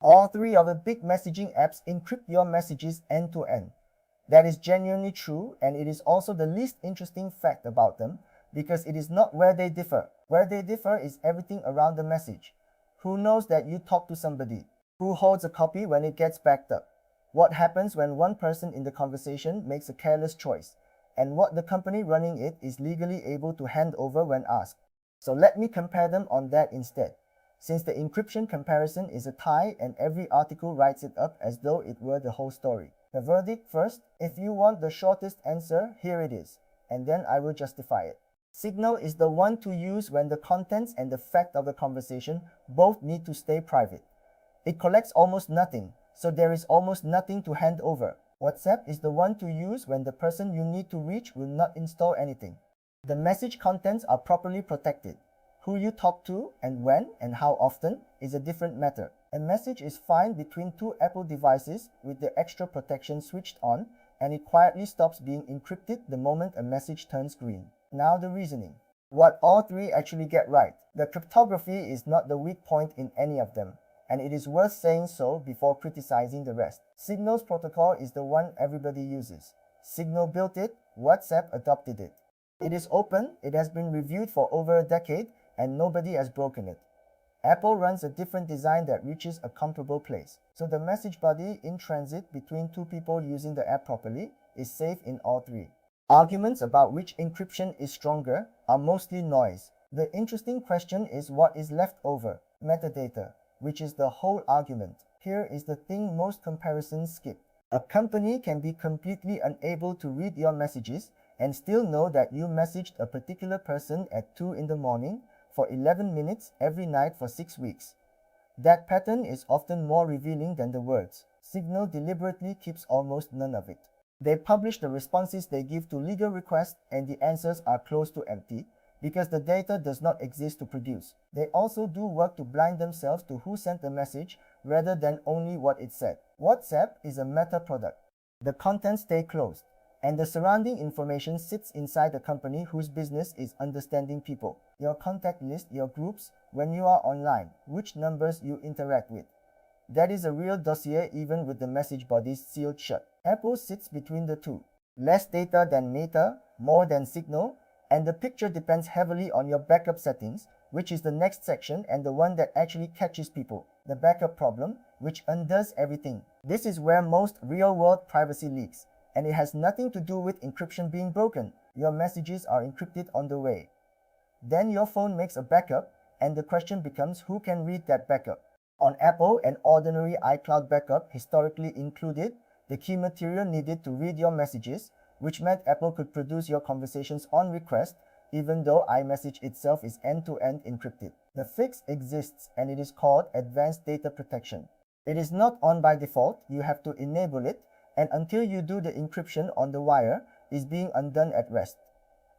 All three of the big messaging apps encrypt your messages end to end. That is genuinely true, and it is also the least interesting fact about them, because it is not where they differ. Where they differ is everything around the message. Who knows that you talk to somebody? Who holds a copy when it gets backed up? What happens when one person in the conversation makes a careless choice? And what the company running it is legally able to hand over when asked. So let me compare them on that instead. Since the encryption comparison is a tie and every article writes it up as though it were the whole story. The verdict first: if you want the shortest answer, here it is, and then I will justify it. Signal is the one to use when the contents and the fact of the conversation both need to stay private. It collects almost nothing, so there is almost nothing to hand over. WhatsApp is the one to use when the person you need to reach will not install anything. The message contents are properly protected. Who you talk to and when and how often is a different matter. A message is fine between two Apple devices with the extra protection switched on, and it quietly stops being encrypted the moment a message turns green. Now the reasoning. What all three actually get right. The cryptography is not the weak point in any of them, and it is worth saying so before criticizing the rest. Signal's protocol is the one everybody uses. Signal built it, WhatsApp adopted it. It is open, it has been reviewed for over a decade, and nobody has broken it. Apple runs a different design that reaches a comparable place. So the message body in transit between two people using the app properly is safe in all three. Arguments about which encryption is stronger are mostly noise. The interesting question is what is left over: metadata, which is the whole argument. Here is the thing most comparisons skip. A company can be completely unable to read your messages and still know that you messaged a particular person at 2 in the morning for 11 minutes every night for 6 weeks. That pattern is often more revealing than the words. Signal deliberately keeps almost none of it. They publish the responses they give to legal requests, and the answers are close to empty because the data does not exist to produce. They also do work to blind themselves to who sent the message rather than only what it said. WhatsApp is a meta product. The contents stay closed, and the surrounding information sits inside the company whose business is understanding people. Your contact list, your groups, when you are online, which numbers you interact with. That is a real dossier even with the message bodies sealed shut. Apple sits between the two. Less data than Meta, more than Signal, and the picture depends heavily on your backup settings, which is the next section and the one that actually catches people. The backup problem, which undoes everything. This is where most real-world privacy leaks, and it has nothing to do with encryption being broken. Your messages are encrypted on the way. Then your phone makes a backup, and the question becomes who can read that backup. On Apple, an ordinary iCloud backup historically included the key material needed to read your messages, which meant Apple could produce your conversations on request, even though iMessage itself is end-to-end encrypted. The fix exists, and it is called Advanced Data Protection. It is not on by default, you have to enable it, and until you do the encryption on the wire, is being undone at rest.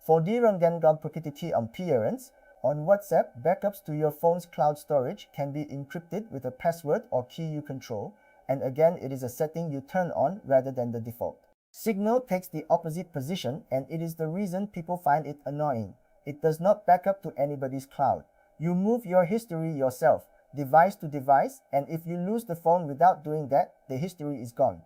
For diranggan Prakriti appearance, on WhatsApp, backups to your phone's cloud storage can be encrypted with a password or key you control, and again it is a setting you turn on rather than the default. Signal takes the opposite position, and it is the reason people find it annoying. It does not back up to anybody's cloud. You move your history yourself, device to device, and if you lose the phone without doing that, the history is gone.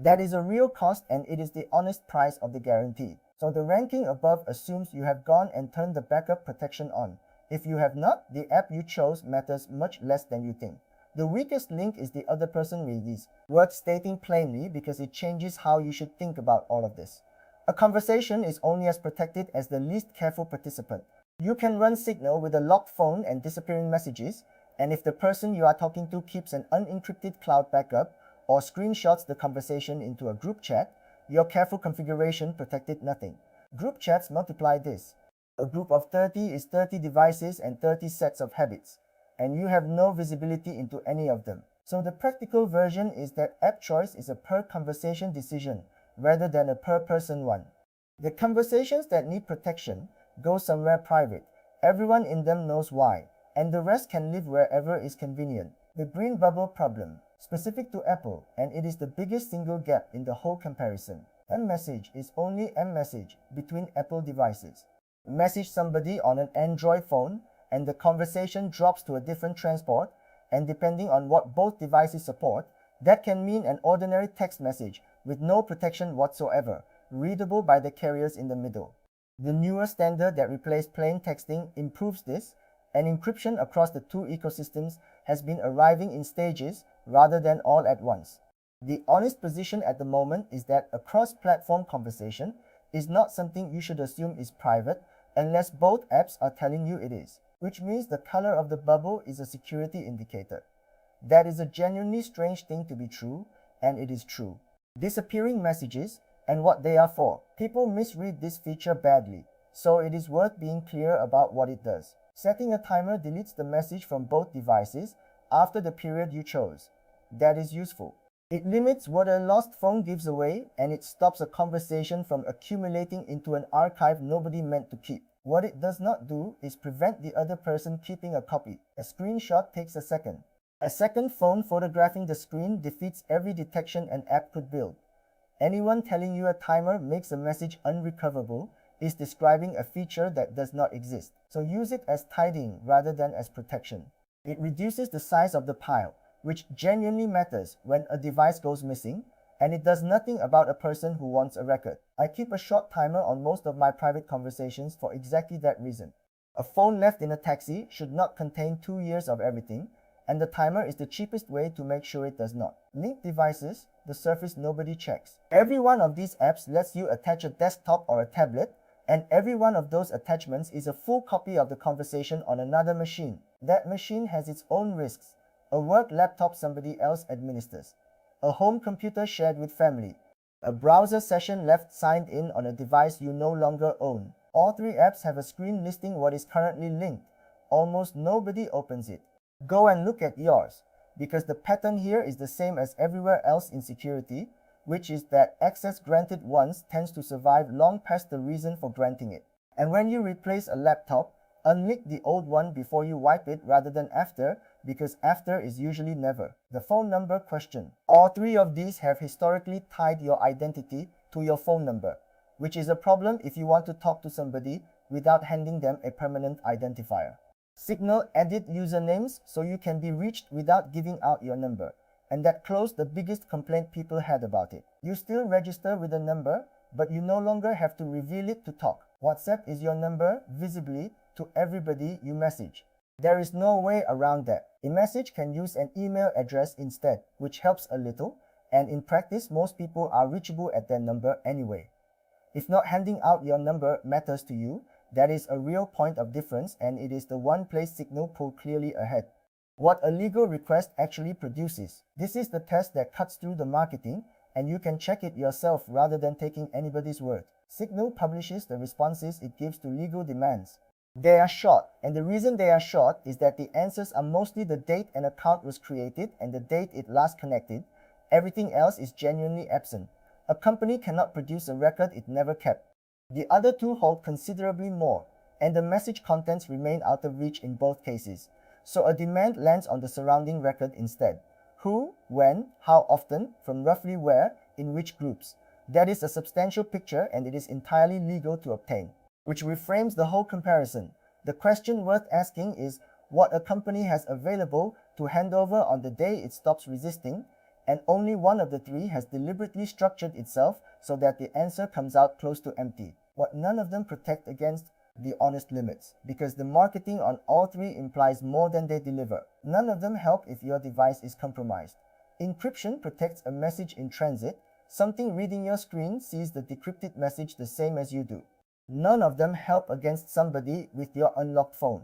That is a real cost, and it is the honest price of the guarantee. So the ranking above assumes you have gone and turned the backup protection on. If you have not, the app you chose matters much less than you think. The weakest link is the other person release, worth stating plainly because it changes how you should think about all of this. A conversation is only as protected as the least careful participant. You can run Signal with a locked phone and disappearing messages, and if the person you are talking to keeps an unencrypted cloud backup or screenshots the conversation into a group chat, your careful configuration protected nothing. Group chats multiply this. A group of 30 is 30 devices and 30 sets of habits, and you have no visibility into any of them. So the practical version is that app choice is a per conversation decision rather than a per person one. The conversations that need protection go somewhere private. Everyone in them knows why, and the rest can live wherever is convenient. The green bubble problem, specific to Apple, and it is the biggest single gap in the whole comparison. iMessage is only iMessage between Apple devices. Message somebody on an Android phone and the conversation drops to a different transport, and depending on what both devices support, that can mean an ordinary text message with no protection whatsoever, readable by the carriers in the middle. The newer standard that replaced plain texting improves this, and encryption across the two ecosystems has been arriving in stages rather than all at once. The honest position at the moment is that a cross-platform conversation is not something you should assume is private unless both apps are telling you it is, which means the color of the bubble is a security indicator. That is a genuinely strange thing to be true, and it is true. Disappearing messages and what they are for. People misread this feature badly, so it is worth being clear about what it does. Setting a timer deletes the message from both devices after the period you chose. That is useful. It limits what a lost phone gives away, and it stops a conversation from accumulating into an archive nobody meant to keep. What it does not do is prevent the other person keeping a copy. A screenshot takes a second. A second phone photographing the screen defeats every detection an app could build. Anyone telling you a timer makes a message unrecoverable is describing a feature that does not exist. So use it as tidying rather than as protection. It reduces the size of the pile, which genuinely matters when a device goes missing, and it does nothing about a person who wants a record. I keep a short timer on most of my private conversations for exactly that reason. A phone left in a taxi should not contain 2 years of everything, and the timer is the cheapest way to make sure it does not. Linked devices, the surface nobody checks. Every one of these apps lets you attach a desktop or a tablet, and every one of those attachments is a full copy of the conversation on another machine. That machine has its own risks. A work laptop somebody else administers. A home computer shared with family. A browser session left signed in on a device you no longer own. All three apps have a screen listing what is currently linked. Almost nobody opens it. Go and look at yours, because the pattern here is the same as everywhere else in security, which is that access granted once tends to survive long past the reason for granting it. And when you replace a laptop, unlink the old one before you wipe it rather than after, because after is usually never. The phone number question. All three of these have historically tied your identity to your phone number, which is a problem if you want to talk to somebody without handing them a permanent identifier. Signal edit usernames so you can be reached without giving out your number, and that closed the biggest complaint people had about it. You still register with a number, but you no longer have to reveal it to talk. WhatsApp is your number visibly to everybody you message. There is no way around that. iMessage can use an email address instead, which helps a little, and in practice most people are reachable at their number anyway. If not handing out your number matters to you, that is a real point of difference, and it is the one place Signal pull clearly ahead. What a legal request actually produces. This is the test that cuts through the marketing, and you can check it yourself rather than taking anybody's word. Signal publishes the responses it gives to legal demands. They are short, and the reason they are short is that the answers are mostly the date an account was created and the date it last connected. Everything else is genuinely absent. A company cannot produce a record it never kept. The other two hold considerably more, and the message contents remain out of reach in both cases, so a demand lands on the surrounding record instead. Who, when, how often, from roughly where, in which groups. That is a substantial picture, and it is entirely legal to obtain, which reframes the whole comparison. The question worth asking is what a company has available to hand over on the day it stops resisting, and only one of the three has deliberately structured itself so that the answer comes out close to empty. What none of them protect against the honest limits, because the marketing on all three implies more than they deliver. None of them help if your device is compromised. Encryption protects a message in transit. Something reading your screen sees the decrypted message the same as you do. None of them help against somebody with your unlocked phone.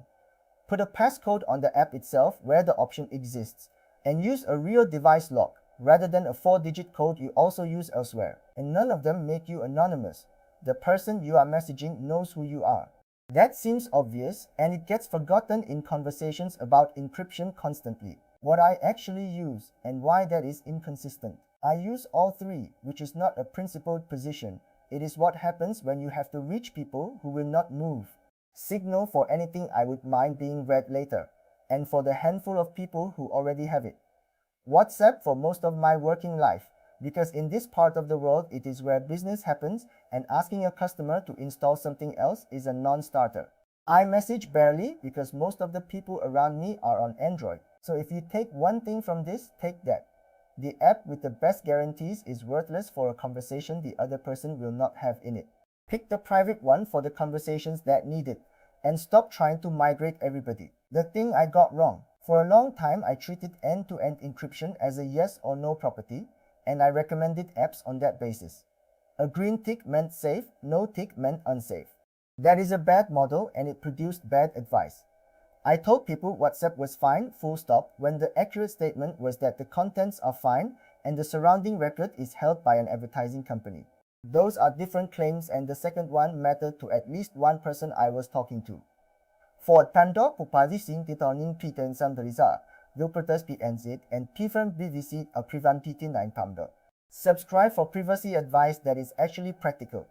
Put a passcode on the app itself where the option exists, and use a real device lock rather than a 4-digit code you also use elsewhere. And none of them make you anonymous. The person you are messaging knows who you are. That seems obvious, and it gets forgotten in conversations about encryption constantly. What I actually use, and why that is inconsistent. I use all three, which is not a principled position. It is what happens when you have to reach people who will not move. Signal for anything I would mind being read later, and for the handful of people who already have it. WhatsApp for most of my working life, because in this part of the world it is where business happens, and asking a customer to install something else is a non-starter. iMessage barely, because most of the people around me are on Android. So if you take one thing from this, take that. The app with the best guarantees is worthless for a conversation the other person will not have in it. Pick the private one for the conversations that need it, and stop trying to migrate everybody. The thing I got wrong. For a long time, I treated end-to-end encryption as a yes or no property, and I recommended apps on that basis. A green tick meant safe, no tick meant unsafe. That is a bad model, and it produced bad advice. I told people WhatsApp was fine, full stop, when the accurate statement was that the contents are fine and the surrounding record is held by an advertising company. Those are different claims, and the second one mattered to at least one person I was talking to. For tando pupadising titonin pitensam deriza, vilpertas PNZ and pifem BVC a privan PT9 pamda. Subscribe for privacy advice that is actually practical.